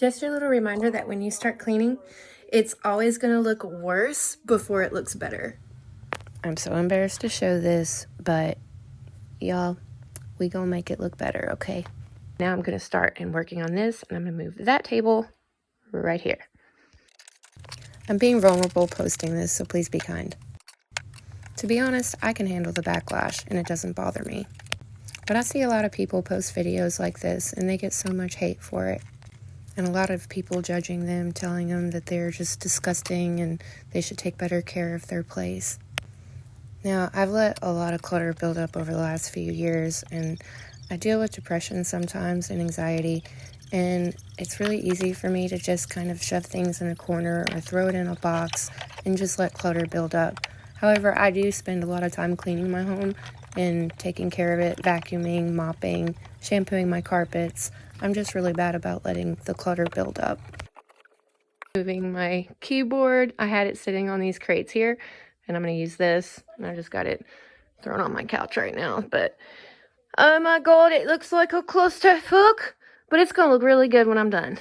Just your little reminder that when you start cleaning, it's always going to look worse before it looks better. I'm so embarrassed to show this, but y'all, we gonna make it look better, okay? Now I'm gonna start and working on this, and I'm gonna move that table right here. I'm being vulnerable posting this, so please be kind. To be honest, I can handle the backlash, and it doesn't bother me. But I see a lot of people post videos like this, and they get so much hate for it. And a lot of people judging them, telling them that they're just disgusting and they should take better care of their place. Now, I've let a lot of clutter build up over the last few years, and I deal with depression sometimes and anxiety, and it's really easy for me to just kind of shove things in a corner or throw it in a box and just let clutter build up. However, I do spend a lot of time cleaning my home and taking care of it, vacuuming, mopping, shampooing my carpets. I'm just really bad about letting the clutter build up. Moving my keyboard. I had it sitting on these crates here, and I'm going to use this. And I just got it thrown on my couch right now. But, oh my god, it looks like a clusterfuck. But it's going to look really good when I'm done.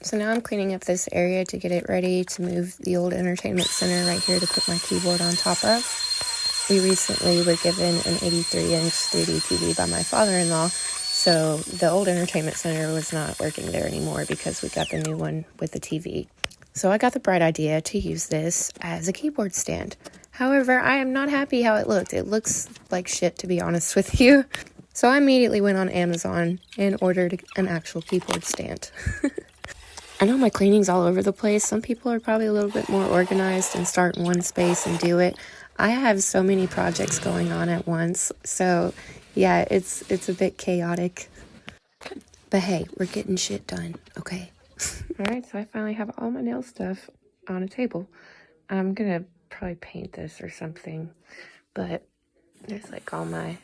So now I'm cleaning up this area to get it ready to move the old entertainment center right here to put my keyboard on top of. We recently were given an 83-inch 3D TV by my father-in-law, so the old entertainment center was not working there anymore because we got the new one with the TV. So I got the bright idea to use this as a keyboard stand. However, I am not happy how it looked. It looks like shit, to be honest with you. So I immediately went on Amazon and ordered an actual keyboard stand. I know my cleaning's all over the place. Some people are probably a little bit more organized and start in one space and do it. I have so many projects going on at once, so yeah, it's a bit chaotic. But hey, we're getting shit done, okay? Alright, so I finally have all my nail stuff on a table. I'm gonna probably paint this or something, but there's like all my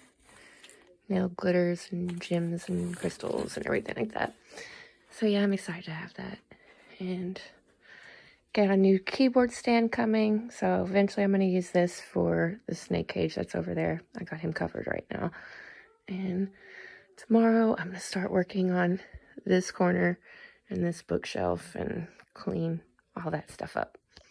nail glitters and gems and crystals and everything like that. So yeah, I'm excited to have that. And got a new keyboard stand coming, so eventually I'm going to use this for the snake cage that's over there. I got him covered right now. And tomorrow I'm going to start working on this corner and this bookshelf and clean all that stuff up.